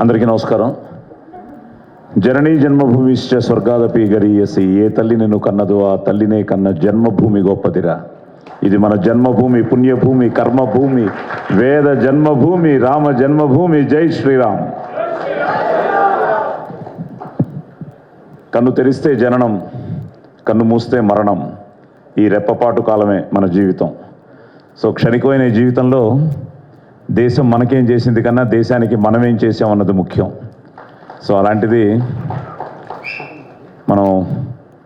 అందరికీ నమస్కారం. జననీ జన్మభూమిశ్చ స్వర్గాదపి గరీయసి, ఏ తల్లి నిన్ను కన్నదో ఆ తల్లినే కన్న జన్మభూమి గొప్పదిరా. ఇది మన జన్మభూమి, పుణ్యభూమి, కర్మభూమి, వేద జన్మభూమి, రామ జన్మభూమి. జై శ్రీరామ్. కన్ను తెరిస్తే జననం, కన్ను మూస్తే మరణం. ఈ రెప్పపాటు కాలమే మన జీవితం. సో క్షణికమైన ఈ జీవితంలో దేశం మనకేం చేసింది కన్నా దేశానికి మనమేం చేసామన్నది ముఖ్యం. సో అలాంటిది మనం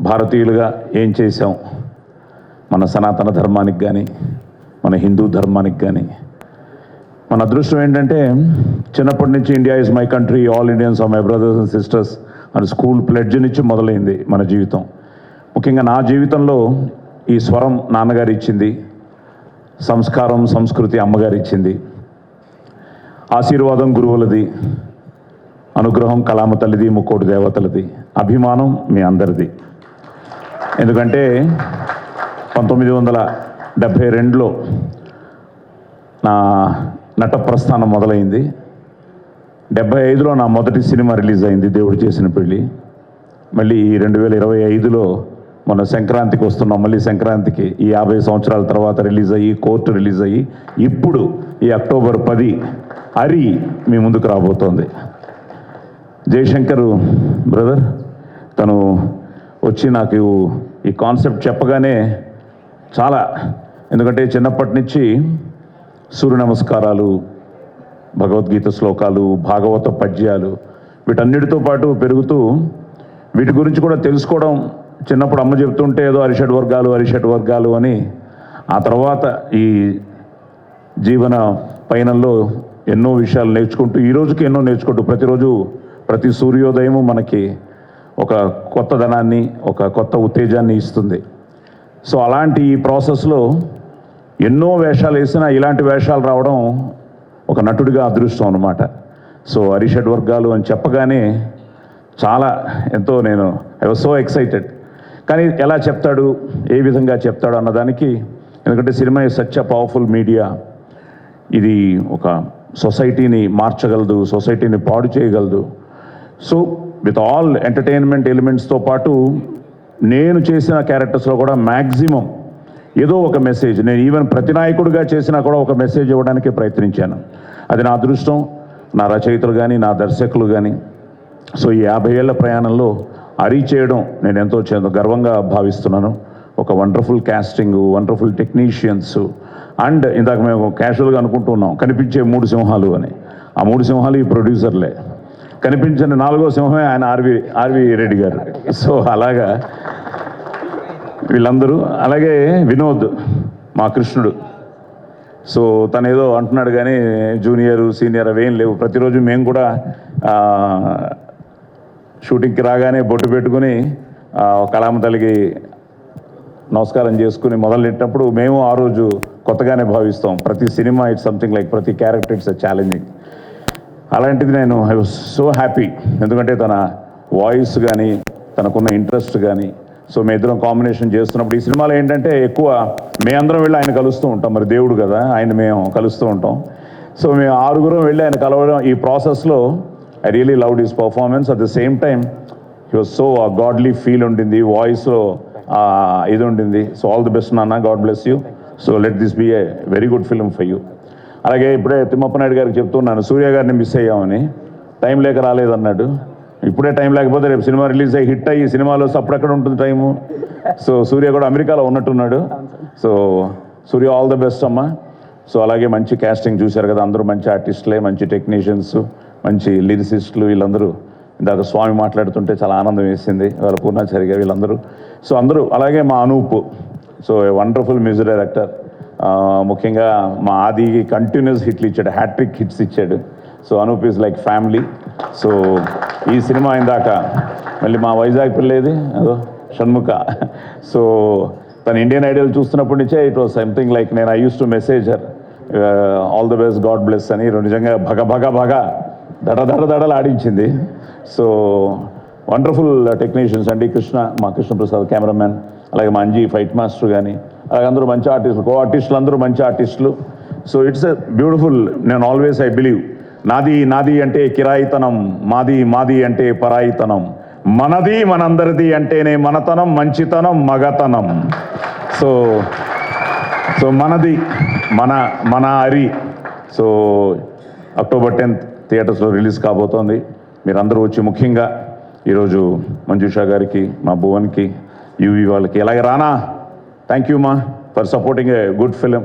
భారతీయులుగా ఏం చేసాం, మన సనాతన ధర్మానికి కానీ మన హిందూ ధర్మానికి కానీ. మన అదృష్టం ఏంటంటే చిన్నప్పటి నుంచి India is my country, all Indians are my brothers and sisters అని స్కూల్ ప్లెడ్జ్ నుంచి మొదలైంది మన జీవితం. ముఖ్యంగా నా జీవితంలో ఈ స్వరం నాన్నగారు ఇచ్చింది, సంస్కారం సంస్కృతి అమ్మగారు ఇచ్చింది, ఆశీర్వాదం గురువులది, అనుగ్రహం కళామ తల్లిది, ముక్కోటి దేవతలది, అభిమానం మీ అందరిది. ఎందుకంటే 1972లో నా నట ప్రస్థానం మొదలైంది. 75లో నా మొదటి సినిమా రిలీజ్ అయింది, దేవుడు చేసిన పెళ్ళి. మళ్ళీ 2025లో మన సంక్రాంతికి వస్తున్నాం. మళ్ళీ సంక్రాంతికి ఈ 50 సంవత్సరాల తర్వాత రిలీజ్ అయ్యి, కోర్టు రిలీజ్ అయ్యి, ఇప్పుడు ఈ అక్టోబర్ 10 అరి మీ ముందుకు రాబోతోంది. జయశంకర్ బ్రదర్ తను వచ్చి నాకు ఈ కాన్సెప్ట్ చెప్పగానే చాలా, ఎందుకంటే చిన్నప్పటి నుంచి సూర్య నమస్కారాలు, భగవద్గీత శ్లోకాలు, భాగవత పద్యాలు వీటన్నిటితో పాటు పెరుగుతూ వీటి గురించి కూడా తెలుసుకోవడం. చిన్నప్పుడు అమ్మ చెప్తుంటే ఏదో అరిషడ్ వర్గాలు అని, ఆ తర్వాత ఈ జీవన పయనంలో ఎన్నో విషయాలు నేర్చుకుంటూ ఈ రోజుకి ఎన్నో నేర్చుకుంటూ ప్రతిరోజు ప్రతి సూర్యోదయము మనకి ఒక కొత్త ధనాన్ని, ఒక కొత్త ఉత్తేజాన్ని ఇస్తుంది. సో అలాంటి ఈ ప్రాసెస్లో ఎన్నో వేషాలు వేసినా ఇలాంటి వేషాలు రావడం ఒక నటుడిగా అదృష్టం అన్నమాట. సో అరిషడ్ వర్గాలు అని చెప్పగానే చాలా ఎంతో ఐ వాజ్ సో ఎక్సైటెడ్. కానీ ఎలా చెప్తాడు, ఏ విధంగా చెప్తాడు అన్నదానికి, ఎందుకంటే cinema is such a powerful media. ఇది ఒక సొసైటీని మార్చగలదు, సొసైటీని పాడు చేయగలదు. సో విత్ ఆల్ ఎంటర్టైన్మెంట్ ఎలిమెంట్స్తో పాటు నేను చేసిన క్యారెక్టర్స్లో కూడా మ్యాక్సిమం ఏదో ఒక మెసేజ్, నేను ఈవెన్ ప్రతినాయకుడిగా చేసినా కూడా ఒక మెసేజ్ ఇవ్వడానికి ప్రయత్నించాను. అది నా అదృష్టం, నా రచయితలు కానీ నా దర్శకులు కానీ. సో ఈ 50 ఏళ్ల ప్రయాణంలో అరీ చేయడం నేను ఎంతో గర్వంగా భావిస్తున్నాను. ఒక wonderful casting, wonderful technicians, and ఇందాక మేము క్యాజువల్గా అనుకుంటున్నాం కనిపించే 3 సింహాలు అని. ఆ 3 సింహాలు ఈ ప్రొడ్యూసర్లే, కనిపించని 4వ సింహమే ఆయన ఆర్వి రెడ్డి గారు. సో అలాగా వీళ్ళందరూ, అలాగే వినోద్ మా కృష్ణుడు. సో తను ఏదో అంటున్నాడు కానీ జూనియర్ సీనియర్ అవేం లేవు. ప్రతిరోజు మేము కూడా షూటింగ్కి రాగానే బొట్టు పెట్టుకుని కళామ తల్లికి నమస్కారం చేసుకుని మొదలెట్టినప్పుడు మేము ఆ రోజు కొత్తగానే భావిస్తాం. ప్రతి సినిమా ఇట్స్ సంథింగ్ లైక్, ప్రతి క్యారెక్టర్ ఇట్స్ ఛాలెంజింగ్. అలాంటిది ఐ వాజ్ సో హ్యాపీ, ఎందుకంటే తన వాయిస్ కానీ తనకున్న ఇంట్రెస్ట్ కానీ. సో మేము ఇద్దరం కాంబినేషన్ చేస్తున్నప్పుడు ఈ సినిమాలో ఏంటంటే ఎక్కువ మేమందరం వెళ్ళి ఆయన కలుస్తూ ఉంటాం. మరి దేవుడు కదా, ఆయన మేము కలుస్తూ ఉంటాం. సో మేము 6గురం వెళ్ళి ఆయన కలవడం, ఈ ప్రాసెస్లో I really loved his performance. At the same time he was so godly feel ఉంటుంది వాయిస్లో, ఇది ఉంటుంది. సో ఆల్ ది బెస్ట్ నాన్న, god bless you. So let this be a very good film for you. అలాగే ఇప్పుడే తిమ్మప్ప నాయుడు గారికి చెప్తున్నాను, సూర్య గారిని మిస్ అయ్యామని. టైం లేక రాలేదన్నాడు. ఇప్పుడే టైం లేకపోతే రేపు సినిమా రిలీజ్ అయ్యి హిట్ అయ్యి సినిమాలో అప్పుడెక్కడ ఉంటుంది టైము. సో సూర్య కూడా అమెరికాలో ఉన్నట్టున్నాడు. So Surya all the best అమ్మా. సో అలాగే మంచి క్యాస్టింగ్ చూశారు కదా, అందరూ మంచి ఆర్టిస్టులే, మంచి టెక్నీషియన్స్, మంచి లిరిసిస్టులు వీళ్ళందరూ. ఇందాక స్వామి మాట్లాడుతుంటే చాలా ఆనందం వేసింది, వాళ్ళ పూర్ణాచారిగా వీళ్ళందరూ. సో అందరూ, అలాగే మా Anoop, so wonderful music director. ముఖ్యంగా మా ఆదికి కంటిన్యూస్ హిట్లు ఇచ్చాడు, హ్యాట్రిక్ హిట్స్ ఇచ్చాడు. So Anoop is like family. So ఈ సినిమా ఇందాక మళ్ళీ మా వైజాగ్ పిల్లేది అదో షణ్ముఖ. సో తను ఇండియన్ ఐడల్ చూస్తున్నప్పటి నుంచే ఇట్ వాజ్ సంథింగ్ లైక్, నేను I use to message her all the best, god bless అని. నిజంగా భగ దడలు ఆడించింది. సో వండర్ఫుల్ టెక్నీషియన్స్ అండి. మా కృష్ణప్రసాద్ కెమెరామ్యాన్, అలాగే మా అంజీ ఫైట్ మాస్టర్ కానీ, అలాగే అందరూ మంచి ఆర్టిస్టులు, కో ఆర్టిస్టులు అందరూ మంచి ఆర్టిస్టులు. So it's a beautiful. నేను ఆల్వేస్ ఐ బిలీవ్ నాది నాది అంటే కిరాయితనం, మాది మాది అంటే పరాయితనం, మనది మనందరిది అంటేనే మనతనం, మంచితనం, మగతనం. సో సో మనది మన అరి. సో అక్టోబర్ 10th థియేటర్స్లో రిలీజ్ కాబోతోంది. మీరందరూ వచ్చి, ముఖ్యంగా ఈరోజు మంజుషా గారికి, మా భువన్కి, యూవి వాళ్ళకి, అలాగే రానా, థ్యాంక్ యూ మా for supporting a good film.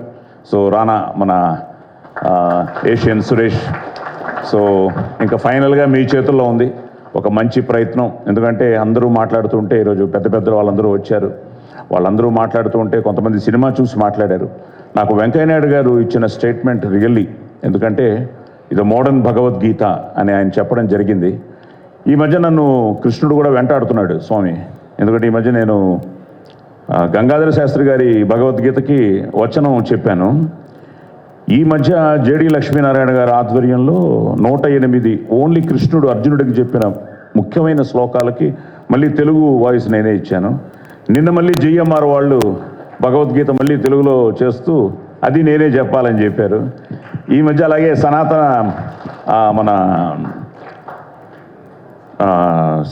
So రానా, మన ఏషియన్ సురేష్. సో ఇంకా ఫైనల్గా మీ చేతుల్లో ఉంది ఒక మంచి ప్రయత్నం. ఎందుకంటే అందరూ మాట్లాడుతుంటే ఈరోజు పెద్ద పెద్ద వాళ్ళందరూ వచ్చారు. వాళ్ళందరూ మాట్లాడుతూ ఉంటే కొంతమంది సినిమా చూసి మాట్లాడారు. నాకు వెంకయ్యనాయుడు గారు ఇచ్చిన స్టేట్మెంట్ రియల్లీ, ఎందుకంటే ఇది మోడర్న్ భగవద్గీత అని ఆయన చెప్పడం జరిగింది. ఈ మధ్య నన్ను కృష్ణుడు కూడా వెంటాడుతున్నాడు స్వామి. ఎందుకంటే ఈ మధ్య నేను గంగాధర శాస్త్రి గారి భగవద్గీతకి వచనం చెప్పాను. ఈ మధ్య జేడి లక్ష్మీనారాయణ గారి ఆధ్వర్యంలో 108 ఓన్లీ కృష్ణుడు అర్జునుడికి చెప్పిన ముఖ్యమైన శ్లోకాలకి మళ్ళీ తెలుగు వాయిస్ నేనే ఇచ్చాను. నిన్న మళ్ళీ జిఎంఆర్ వాళ్ళు భగవద్గీత మళ్ళీ తెలుగులో చేస్తూ అది నేనే చెప్పాలని చెప్పారు. ఈ మధ్య అలాగే సనాతన మన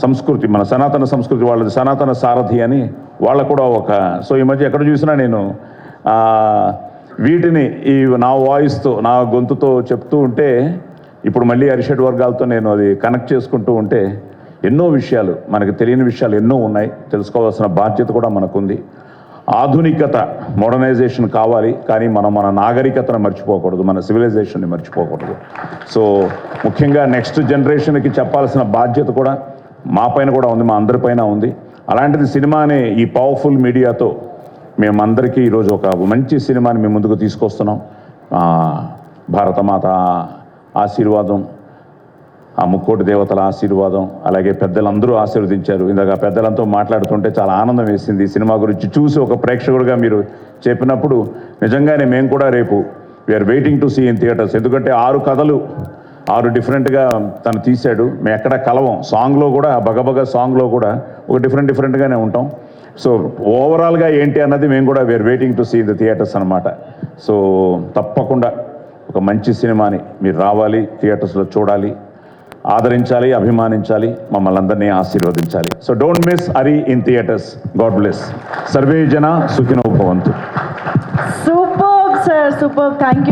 సంస్కృతి, మన సనాతన సంస్కృతి వాళ్ళది సనాతన సారథి అని వాళ్ళ కూడా ఒక. సో ఈ మధ్య ఎక్కడ చూసినా నేను వీటిని ఈ నా వాయిస్తో, నా గొంతుతో చెప్తూ ఉంటే, ఇప్పుడు మళ్ళీ అరిషడ్ వర్గాలతో నేను అది కనెక్ట్ చేసుకుంటూ ఉంటే ఎన్నో విషయాలు, మనకు తెలియని విషయాలు ఎన్నో ఉన్నాయి. తెలుసుకోవాల్సిన బాధ్యత కూడా మనకుంది. ఆధునికత, మోడర్నైజేషన్ కావాలి, కానీ మనం మన నాగరికతను మర్చిపోకూడదు, మన సివిలైజేషన్ని మర్చిపోకూడదు. సో ముఖ్యంగా నెక్స్ట్ జనరేషన్కి చెప్పాల్సిన బాధ్యత కూడా మా పైన కూడా ఉంది, మా అందరిపైన ఉంది. అలాంటిది సినిమానే ఈ పవర్ఫుల్ మీడియాతో మేమందరికీ ఈరోజు ఒక మంచి సినిమాని మేము ముందుకు తీసుకొస్తున్నాం. భారతమాత ఆశీర్వాదం, ఆ ముక్కోటి దేవతల ఆశీర్వాదం, అలాగే పెద్దలందరూ ఆశీర్వదించారు. ఇందాక పెద్దలంతా మాట్లాడుతుంటే చాలా ఆనందం వేసింది ఈ సినిమా గురించి చూసి. ఒక ప్రేక్షకుడిగా మీరు చెప్పినప్పుడు నిజంగానే మేము కూడా రేపు we are waiting to see in theatres. ఎందుకంటే 6 కథలు 6 డిఫరెంట్గా తను తీశాడు. మేము ఎక్కడ కలవం. సాంగ్లో కూడా, బగబగ సాంగ్లో కూడా ఒక డిఫరెంట్గానే ఉంటాం. సో ఓవరాల్గా ఏంటి అన్నది మేము కూడా we are waiting to see in the theatres అనమాట. సో తప్పకుండా ఒక మంచి సినిమాని మీరు రావాలి, థియేటర్స్లో చూడాలి, ఆదరించాలి, అభిమానించాలి, మమ్మల్ని అందరినీ ఆశీర్వదించాలి. So don't miss Ari in theatres. God bless. Survey జన సుఖినో భవంతు. Super sir, super. Thank you.